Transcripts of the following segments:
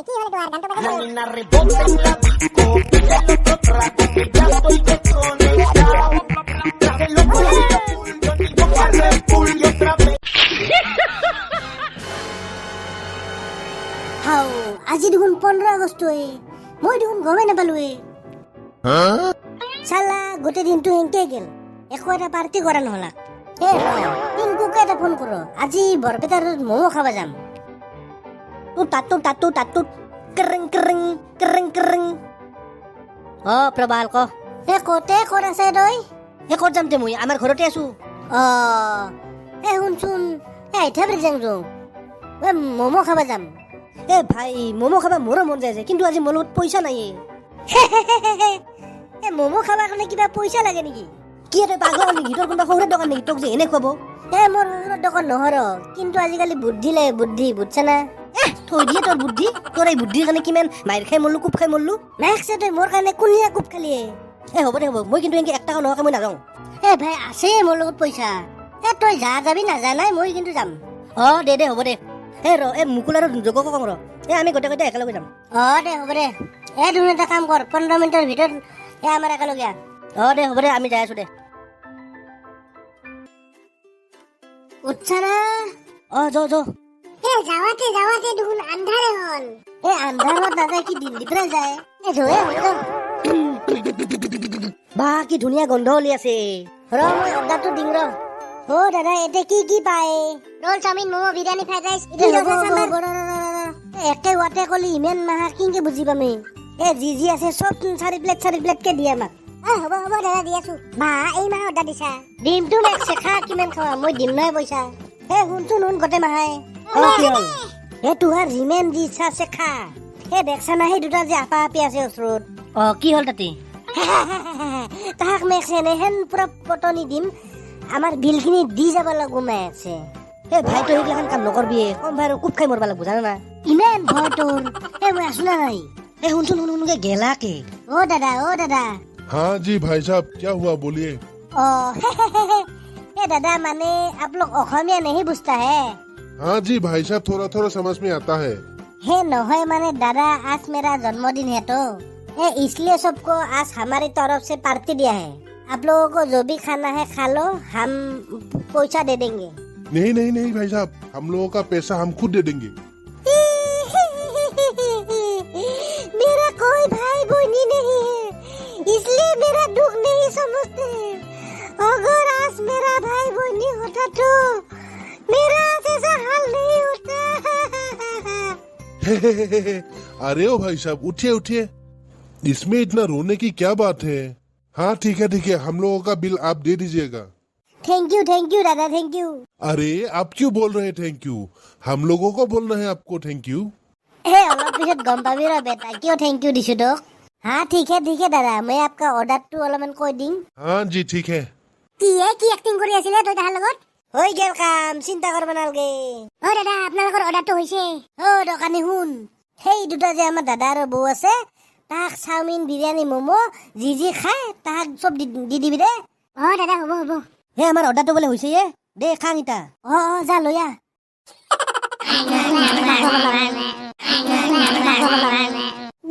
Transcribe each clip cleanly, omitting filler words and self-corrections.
কি হল তোমার গান তো বাজে Nalina rebota en la disco, pide el otro trago, que ya estoy desconectado. Traje los bolsillos full, yo ni toco al Red Bull y otra vez. হাও আজি দেখোন 15 আগষ্ট মই দেখোন গমে নাপালোৱে চালা গোটে দিনটো হেংকে গেল একো এটা পাৰ্টি কৰা নহলা টিংকুকে এটা ফোন কৰ আজি বৰপেটাৰ মমো খাবা যাম তাতু কৰিং প্ৰবাল ক কতে ক'ত আছে তই ক'ত যাম তে মই আমাৰ ঘৰতে আছো শুনচোন আইঠাবৰি যাম মমো খাবা যাম ভাই মমো খাবা মোৰো মন যায় কিন্তু আজি মোৰ লগত পইচা নাই মমো খাবা কাৰণে কিবা পইচা লাগে নেকি কি তই পাগল নেকি তোৰ কোনোবা সৌৰা দোকান নেকি তোক যে এনে খুৱাব মোৰ সৌৰা দোকান নহৰ কিন্তু আজিকালি বুদ্ধি লাগে বুদ্ধি বুজছা না থৈ দিয়ে তোৰ বুদ্ধি তোৰ এই বুদ্ধিৰ কাৰণে কিমান মাইৰ খাই মৰলো কোপ খাই মৰলো নাইছে তই মোৰ কাৰণে কোনিয়া কোপ খালি হ'ব দে হ'ব মই কিন্তু এনেকে 1 টকা নোহোৱাকে মই নাযাওঁ ভাই আছে মোৰ লগত পইচা তই যাবি নাজানাই মই কিন্তু যাম দে হ'ব দে মুকুল আৰু যোগক কম আমি গোটেই একেলগে যাম দে হ'ব দে ধুন এটা কাম কৰ 15 মিনিটৰ ভিতৰত আমাৰ একেলগে দে হ'ব দে আমি যাই আছো দে উচ্চাৰা যাওয়াতে দেখোন আন্ধাৰে হল আন্ধাৰত নাযায় কি দিল্লীৰ পৰা যায় বা কি ধুনীয়া গন্ধ ওলি আছে মই অৰ্ডাৰটো দিম দাদা এতে কি পায় roll chow mein momo biryani fried rice একে ওয়াতে কলি ইমান মাহা কিংকে বুজি পামে যি আছে সব 4 প্লেট কে দিয়ে আমাক হ'ব দাদা দি আছো বা এই মাহ অৰ্ডাৰ দিছা ডিমটো মেক্সে খা কিমান খাৱা মই দিম নাই পইচা শুন গোটে মাহাই কি হ'ল তোহাৰ যিমান দি ইচ্ছা আছে খা দেখছা না সেই দুটা যে আপা আপি আছে ওচৰত কি হ'ল তাতে তাহাক মেক্সে হেন পুৰা পটনি দিম আমাৰ বিলখিনি দি যাব লাগব মেক্সে ভাই তই এইগিলাখান কাম নকৰবি কম ভাই আৰু কোপ খাই মৰবা লাগব জানা না ইমান ভয় তোৰ মই আছো না নাই শুনকে গেলাকে দাদা हाँ जी भाई साहब क्या हुआ बोलिए दादा माने आप लोग অসমীয়া नहीं बुझता है हाँ जी भाई साहब थोड़ा थोड़ा समझ में आता है নহয় माने दादा आज मेरा जन्मदिन है तो इसलिए सबको आज हमारी तरफ से पार्टी दिया है आप लोगों को जो भी खाना है खा लो हम पैसा दे देंगे नहीं भाई साहब हम लोगों का पैसा हम खुद दे देंगे मेरा कोई भाई बहनी नहीं है इसलिए मेरा दुख नहीं समझते अगर आज मेरा भाई बहनी होता तो मेरा ऐसा हाल नहीं होता अरे ओ भाई साहब उठिए इसमें इतना रोने की क्या बात है हाँ ठीक है हम लोगों का बिल आप दे दीजिएगा थैंक यू दादा थैंक यू अरे आप क्यों बोल रहे हैं थैंक यू हम लोगों को बोलना है आपको थैंक यू অলপ পিছত গম পাবি ৰ বেটা কিয় থ্যাংক ইউ দিছো তোক हाँ ठीक है दादा मैं आपका অৰ্ডাৰটো অলপমান কৈ দিম हाँ जी ठीक है কি এক্টিং কৰি আছিলে তই তাহাৰ লগত হৈ গেল কাম চিন্তা কৰব নালগে দাদা আপোনালোকৰ অৰ্ডাৰটো হৈছে দোকানী শুন সেই দুটা যে আমাৰ দাদা আৰু বৌ আছে তাক চাওমিন বিৰিয়ানী মমো যি খায় তাক চব দি দিবি দে দাদা হ'ব আমাৰ অৰ্ডাৰটো বোলে হৈছে দে খাং ইতা যা লৈ আহ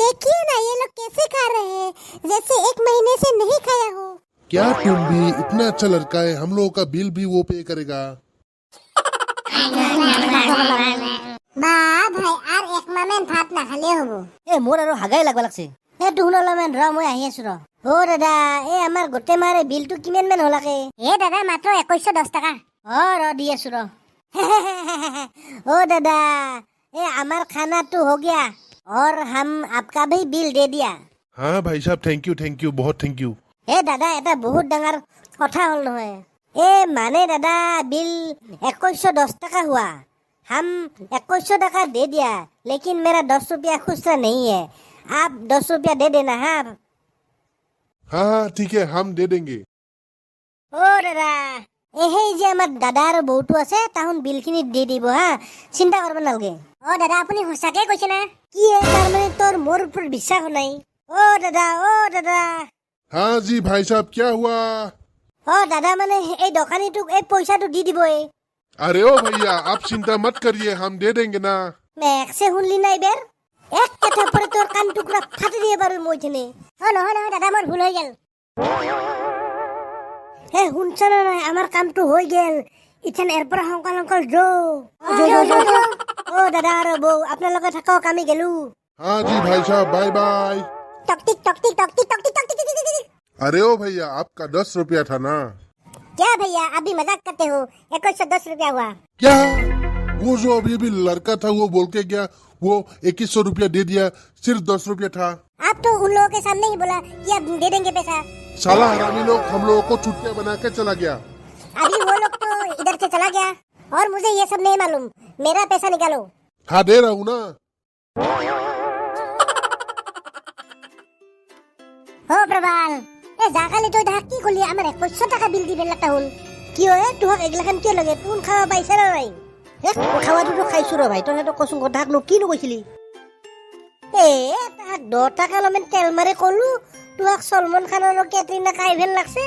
देखिए ना ये लोग कैसे खा रहे हैं जैसे 1 महीने से नहीं खाया हो क्या तुम भी इतना अच्छा लड़का है हम लोगों का बिल भी वो पे करेगा বা ভাই আর 1 মাহ মান ভাত না খালে হবো মোৰ আৰু হাগাই লাগবা লাগছে তুহুন অলপমান মই আহি আছো দাদা আমাৰ গোটে মাৰে বিলটো কিমান মান হলাকে দাদা মাত্ৰ 2110 টাকা দি আছো दादा আমার খানাটো हो गया और हम आपका भी बिल दे दिया हाँ भाई साहब थैंक यू बहुत थैंक यू दादा এটা বহুত ডাঙৰ কথা হল নহয় माने दादा बिल 2110 টাকা हुआ हम 2100 টাকা दे दिया लेकिन मेरा 10 रुपया खुसरा नहीं है आप 10 रुपया दे देना हाँ ठीक है हम दे देंगे दादा সেই যে আমাৰ দাদা আৰু বৌটো আছে তাহুন বিলখিনি দি দিব চিন্তা কৰিব নালগে দাদা আপুনি সঁচাকে কৈছে না কি তাৰমানে তোৰ মোৰ ওপৰত বিশ্বাস নাই দাদা हाँ जी भाई साहब क्या हुआ दादा माने এই দোকানীটোক এই পইচাটো দি দিবই अरे ओ भैया आप चिंता मत करिए हम दे देंगे ना মেক্সে শুনলি নাই বেৰ এক কথা পরে তোর কান টুকরা ফাটি দিয়ে পারবি মই থেনে নহয় নহয় দাদা আমার ভুল হয়ে গেল হে শুনছ না নাই আমার কামটো হয়ে গেল ইথান এরপর হংকল হংকল জো ও দাদা আর বউ আপনার লগে থাকক আমি গেলু हाँ जी भाई साहब बाय बाय। टकटिक टकटिक टकटिक टकटिक टकटिक टकटिक अरे ओ भैया आपका 10 रुपया था ना। क्या भैया आप भी मजाक करते हो 2110 रुपया हुआ क्या वो जो अभी अभी लड़का था वो बोल के गया वो 2100 रुपया दे दिया सिर्फ 10 रुपया था। आप तो उन लोगों के सामने ही बोला कि आप दे देंगे पैसा साला हरामी लोग हम लोगों को छुट्टियां बना के चला गया। अभी वो लोग तो इधर से चला गया और मुझे ये सब नहीं मालूम मेरा पैसा निकालो हाँ दे रहा हूँ ना। हो प्रबाल ए जागाले तो ढाक की खोली আমার 2100 টাকা বিল দিবেন লাগতা হল কি হয় তুই এগলাখান কি লাগে তুই খাওয়া পাইছ না নাই খাওয়াটো খাইছো ৰ ভাই তই তো কচোন কথাকনো কিনো কৈছিলি এ তাক 10 টাকা লমেন তেল মারে কলু তুই সলমন খানের কেটরিনা কাইভেন লাগছে